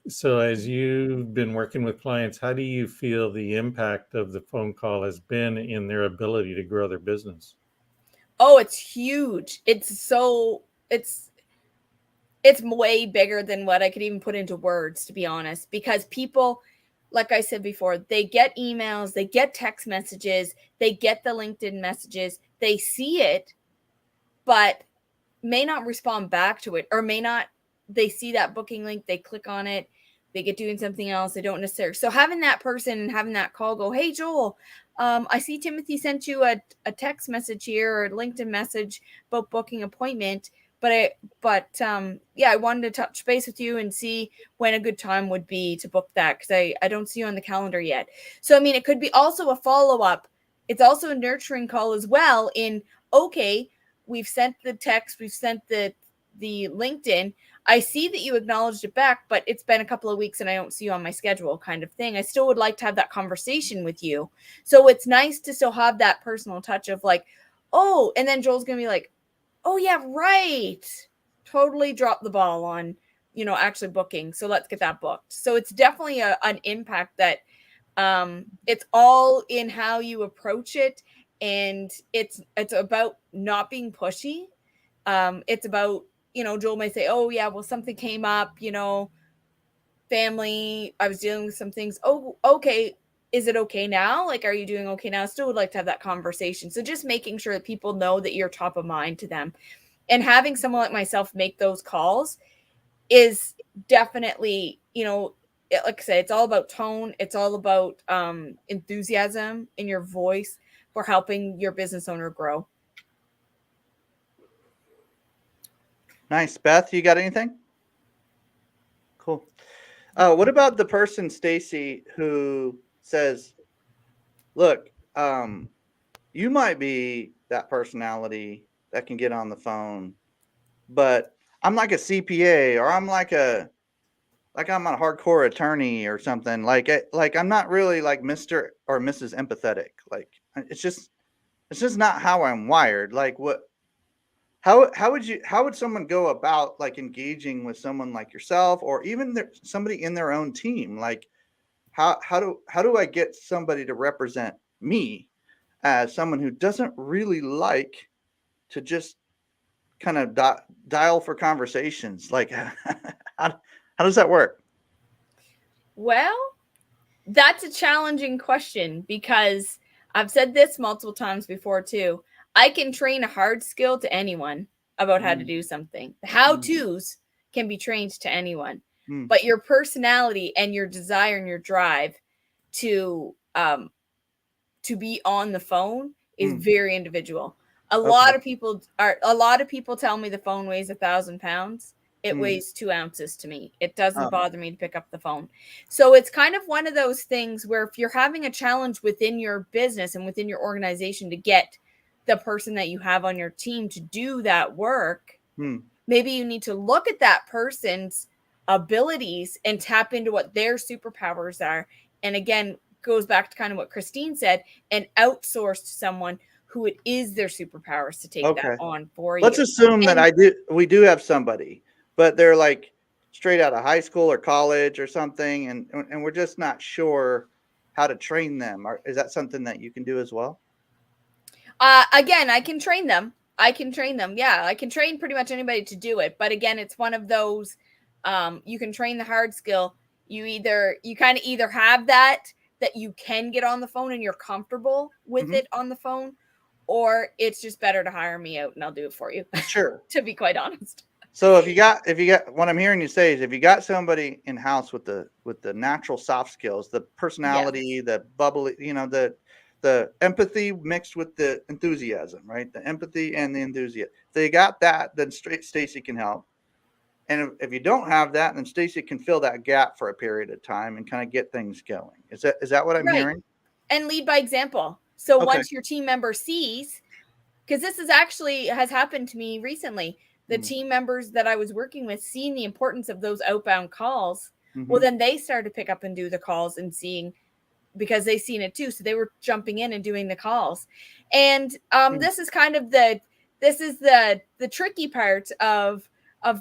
so, as you've been working with clients, how do you feel the impact of the phone call has been in their ability to grow their business? Oh, it's huge. It's way bigger than what I could even put into words, to be honest, because people, like I said before, they get emails, they get text messages, they get the LinkedIn messages, they see it, but may not respond back to it, or they see that booking link, they click on it, they get doing something else, they don't necessarily. So having that person and having that call go, hey, Joel, I see Timothy sent you a text message here or a LinkedIn message about booking appointment. But I wanted to touch base with you and see when a good time would be to book that because I don't see you on the calendar yet. So, I mean, it could be also a follow-up. It's also a nurturing call as well okay, we've sent the text, we've sent the LinkedIn. I see that you acknowledged it back, but it's been a couple of weeks and I don't see you on my schedule kind of thing. I still would like to have that conversation with you. So it's nice to still have that personal touch of like, oh, and then Joel's going to be like, oh yeah, right. Totally dropped the ball on, actually booking. So let's get that booked. So it's definitely an impact that it's all in how you approach it. And it's about not being pushy. It's about, Joel may say, oh yeah, well, something came up, family, I was dealing with some things. Oh, okay. Is it okay now? Like, are you doing okay now? Still would like to have that conversation. So just making sure that people know that you're top of mind to them, and having someone like myself make those calls is definitely, like I said, it's all about tone. It's all about enthusiasm in your voice for helping your business owner grow. Nice. Beth, you got anything? Cool. What about the person, Stacey, who says, look, you might be that personality that can get on the phone, but I'm like a CPA, or I'm like I'm a hardcore attorney or something. Like I'm not really like Mr. or Mrs. Empathetic. Like it's just not how I'm wired. Like how would someone go about like engaging with someone like yourself, or even somebody in their own team? Like how do I get somebody to represent me as someone who doesn't really like to just kind of dial for conversations? Like how does that work? Well, that's a challenging question because I've said this multiple times before too. I can train a hard skill to anyone about how to do something. The how-tos can be trained to anyone, but your personality and your desire and your drive to be on the phone is very individual. A lot of people tell me the phone weighs 1,000 pounds. It weighs 2 ounces to me. It doesn't bother me to pick up the phone. So it's kind of one of those things where if you're having a challenge within your business and within your organization to get the person that you have on your team to do that work, maybe you need to look at that person's abilities and tap into what their superpowers are. And again, goes back to kind of what Christine said, and outsource to someone who it is their superpowers to take that on for you. Let's assume that we do have somebody, but they're like straight out of high school or college or something, and we're just not sure how to train them. Is that something that you can do as well? Again, I can train them. Yeah, I can train pretty much anybody to do it. But again, it's one of those, you can train the hard skill. You kind of either have that you can get on the phone and you're comfortable with it on the phone, or it's just better to hire me out and I'll do it for you. Sure. To be quite honest. So if you got what I'm hearing you say is if you got somebody in house with the natural soft skills, the personality, the bubbly, the empathy mixed with the enthusiasm, right? The empathy and the enthusiasm. If they got that, then Stacey can help. And if you don't have that, then Stacey can fill that gap for a period of time and kind of get things going. Is that what I'm hearing? And lead by example. So once your team member sees, because this has happened to me recently, the team members that I was working with seeing the importance of those outbound calls, well, then they started to pick up and do the calls and seeing, because they seen it too. So they were jumping in and doing the calls. And this is kind of the tricky part of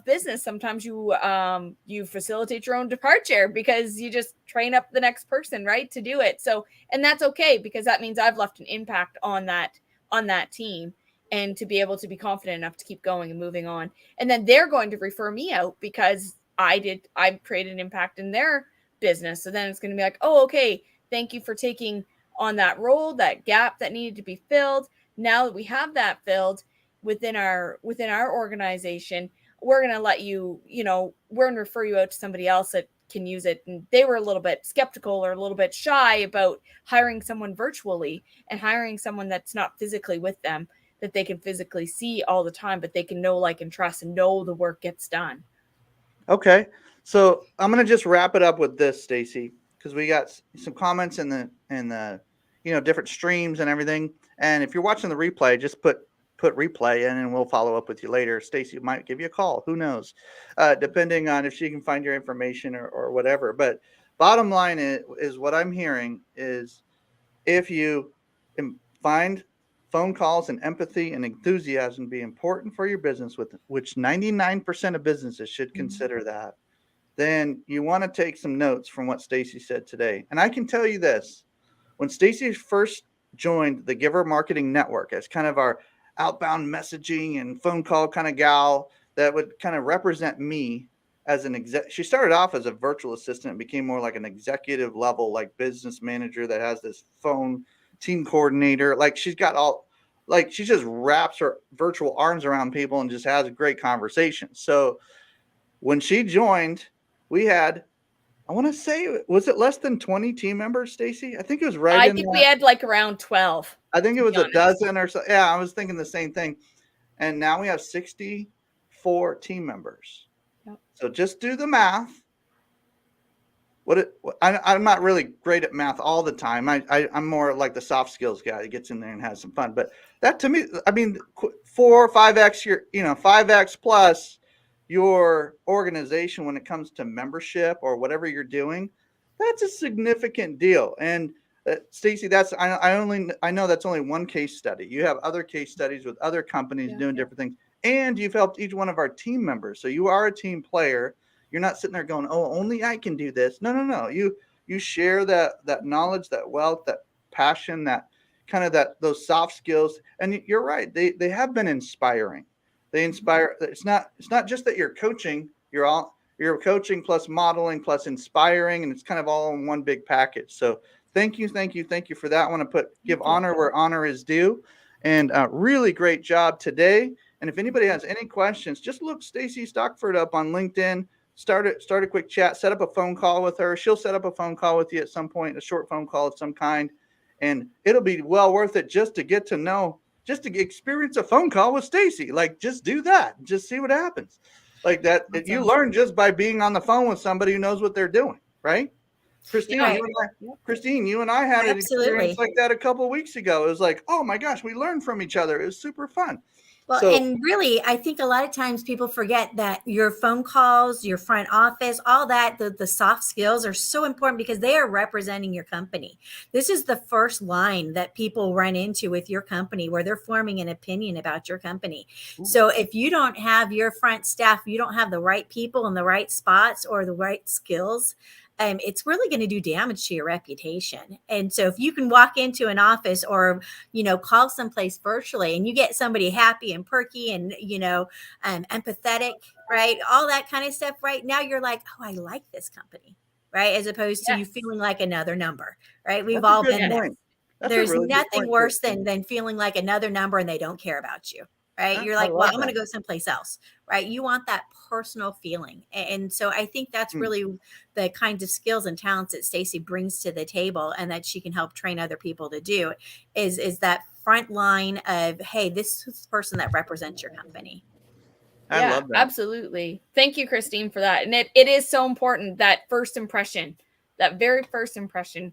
business. Sometimes you facilitate your own departure because you just train up the next person, right, to do it. So, and that's okay, because that means I've left an impact on that team, and to be able to be confident enough to keep going and moving on. And then they're going to refer me out because I created an impact in their business. So then it's going to be like, oh, okay, thank you for taking on that role, that gap that needed to be filled. Now that we have that filled within our organization, we're going to let you, we're going to refer you out to somebody else that can use it. And they were a little bit skeptical or a little bit shy about hiring someone virtually and hiring someone that's not physically with them, that they can physically see all the time, but they can know, like, and trust and know the work gets done. Okay. So I'm going to just wrap it up with this, Stacey, because we got some comments in the different streams and everything. And if you're watching the replay, just put replay in and we'll follow up with you later. Stacey might give you a call. Who knows? Depending on if she can find your information or whatever. But bottom line is what I'm hearing is if you find phone calls and empathy and enthusiasm be important for your business, which 99% of businesses should consider that, then you want to take some notes from what Stacey said today. And I can tell you this, when Stacey first joined the Giver Marketing Network as kind of our outbound messaging and phone call kind of gal that would kind of represent me as an exec. She started off as a virtual assistant and became more like an executive level, like business manager that has this phone team coordinator. Like she just wraps her virtual arms around people and just has a great conversation. So when she joined, we had, I want to say, was it less than 20 team members, Stacey? I think it was right. I think we had like around 12. I think it was a dozen or so. Yeah, I was thinking the same thing. And now we have 64 team members. Yep. So just do the math. I'm not really great at math all the time. I'm more like the soft skills guy that gets in there and has some fun. But that to me, I mean, 4 or 5x, 5x plus your organization when it comes to membership or whatever you're doing, that's a significant deal. And Stacey, I know that's only one case study. You have other case studies with other companies doing different things, and you've helped each one of our team members. So you are a team player. You're not sitting there going, "Oh, only I can do this." No. You share that knowledge, that wealth, that passion, that kind of those soft skills. And you're right. They have been inspiring. They inspire. It's not just that you're coaching. You're coaching plus modeling plus inspiring, and it's kind of all in one big package. So thank you for that. I want to give honor where honor is due, and really great job today. And if anybody has any questions, just look Stacey Stockford up on LinkedIn. Start a quick chat. Set up a phone call with her. She'll set up a phone call with you at some point, a short phone call of some kind, and it'll be well worth it just to get to know just to experience a phone call with Stacey. Like, just do that. Just see what happens. Like that, Awesome. you learn just by being on the phone with somebody who knows what they're doing, right? Christine, Right. you and I had an Absolutely. experience like that a couple of weeks ago. It was like, oh my gosh, we learned from each other. It was super fun. Well, So and really, I think a lot of times people forget that your phone calls, your front office, all that, the soft skills are so important because they are representing your company. This is the first line that people run into with your company where they're forming an opinion about your company. So if you don't have your front staff, you don't have the right people in the right spots or the right skills, it's really going to do damage to your reputation. And so if you can walk into an office or, call someplace virtually and you get somebody happy and perky and, empathetic, right? All that kind of stuff, right? Now you're like, oh, I like this company, right? As opposed to you Yes. feeling like another number, right? We've that's a all good been there. point. That's a There's really good nothing point, worse Christine. than feeling like another number and they don't care about you, right? You're I like, well, love I'm going to that. go someplace else, right? You want that personal feeling. And so I think that's really the kinds of skills and talents that Stacey brings to the table and that she can help train other people to do is that front line of, hey, this is the person that represents your company. I Yeah, love that. absolutely. Thank you, Christine, for that. And it is so important, that first impression, that very first impression.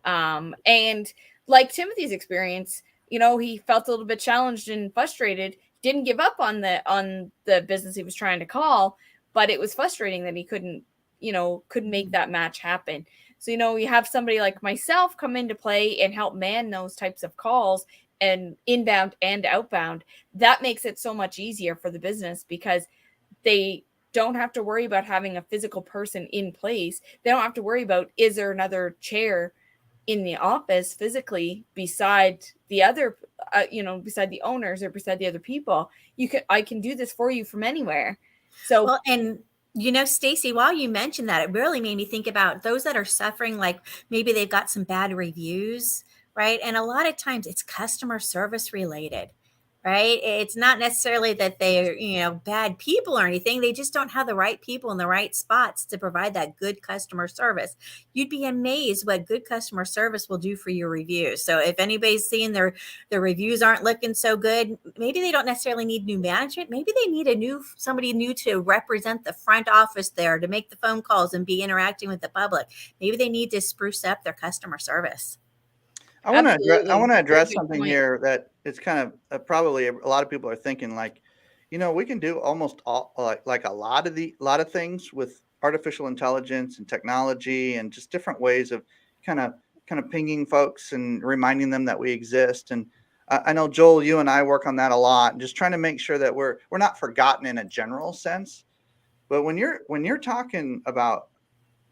And like Timothy's experience, he felt a little bit challenged and frustrated, didn't give up on the business he was trying to call, but it was frustrating that he couldn't make that match happen. So, you have somebody like myself come into play and help man those types of calls, and inbound and outbound. That makes it so much easier for the business because they don't have to worry about having a physical person in place. They don't have to worry about, is there another chair in the office physically beside the other, beside the owners or beside the other people. I can do this for you from anywhere. So, Well, and Stacey, while you mentioned that, it really made me think about those that are suffering, like maybe they've got some bad reviews, right? And a lot of times it's customer service related, right? It's not necessarily that they're, bad people or anything. They just don't have the right people in the right spots to provide that good customer service. You'd be amazed what good customer service will do for your reviews. So if anybody's seeing their reviews aren't looking so good, maybe they don't necessarily need new management. Maybe they need somebody new to represent the front office there, to make the phone calls and be interacting with the public. Maybe they need to spruce up their customer service. I want to absolutely. address Good something point. here that it's kind of probably a lot of people are thinking, like, we can do almost all like a lot of things with artificial intelligence and technology and just different ways of kind of pinging folks and reminding them that we exist. And I know, Joel, you and I work on that a lot, and just trying to make sure that we're not forgotten in a general sense. But when you're talking about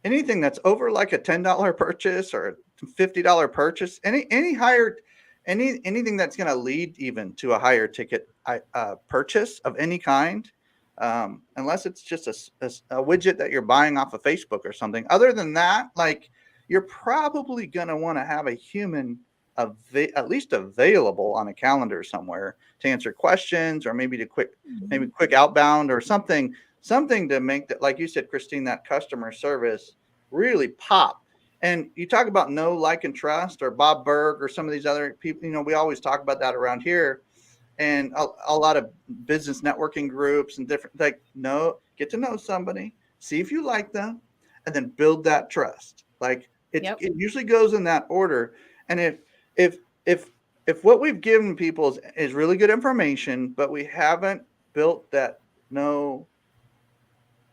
anything that's over like a $10 purchase or $50 purchase, anything that's going to lead even to a higher ticket purchase of any kind, unless it's just a widget that you're buying off of Facebook or something. Other than that, like, you're probably going to want to have a human at least available on a calendar somewhere to answer questions, or maybe quick outbound or something to make that, like you said, Christine, that customer service really pop. And you talk about know, like, and trust, or Bob Berg, or some of these other people, we always talk about that around here. And a lot of business networking groups and different, like, get to know somebody, see if you like them, and then build that trust. Like, it usually goes in that order. And if what we've given people is really good information, but we haven't built that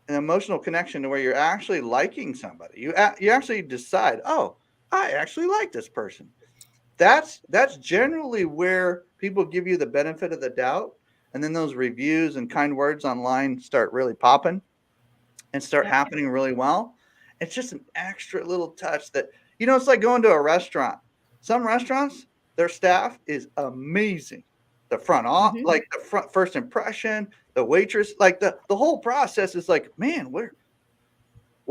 an emotional connection to where you're actually liking somebody, you actually decide, oh, I actually like this person. That's generally where people give you the benefit of the doubt, and then those reviews and kind words online start really popping and start happening really well. It's just an extra little touch that, it's like going to a restaurant. Some restaurants, their staff is amazing. The front off, like the front first impression, the waitress, like the whole process is like, man,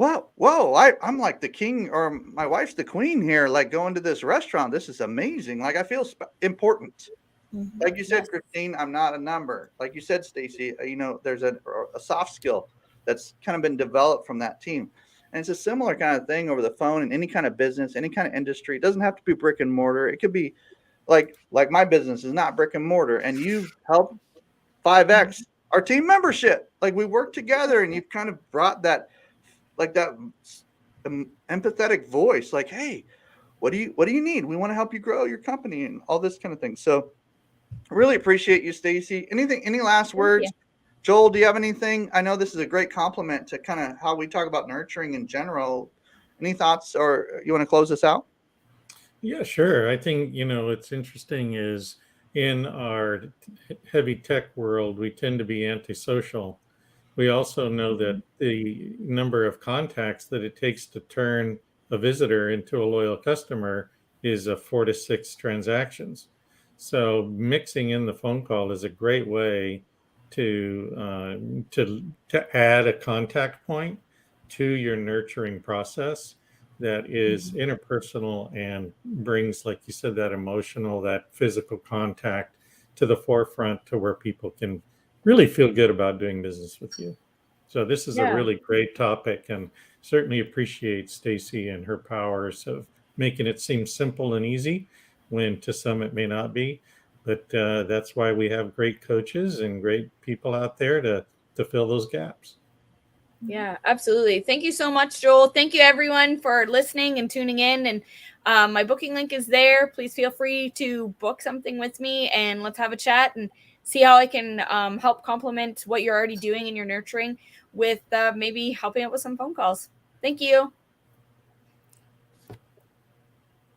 I'm like the king, or my wife's the queen here, like, going to this restaurant. This is amazing. Like, I feel important. Like you said, Christine, I'm not a number. Like you said, Stacey, there's a soft skill that's kind of been developed from that team. And it's a similar kind of thing over the phone in any kind of business, any kind of industry. It doesn't have to be brick and mortar. It could be like my business is not brick and mortar, and you've helped 5x our team membership. Like we work together, and you've kind of brought that, like that empathetic voice, like, hey, what do you need? We want to help you grow your company and all this kind of thing. So really appreciate you, Stacey. Any last words? Joel, do you have anything? I know this is a great compliment to kind of how we talk about nurturing in general. Any thoughts, or you want to close this out? Yeah, sure. I think, what's interesting is in our heavy tech world, we tend to be antisocial. We also know that the number of contacts that it takes to turn a visitor into a loyal customer is 4 to 6 transactions. So mixing in the phone call is a great way to add a contact point to your nurturing process that is interpersonal and brings, like you said, that emotional, that physical contact to the forefront, to where people can really feel good about doing business with you. So this is a really great topic, and certainly appreciate Stacey and her powers of making it seem simple and easy when to some it may not be. But that's why we have great coaches and great people out there to fill those gaps. Yeah, absolutely. Thank you so much, Joel. Thank you, everyone, for listening and tuning in. And my booking link is there. Please feel free to book something with me, and let's have a chat and see how I can help complement what you're already doing in your nurturing with maybe helping out with some phone calls. Thank you.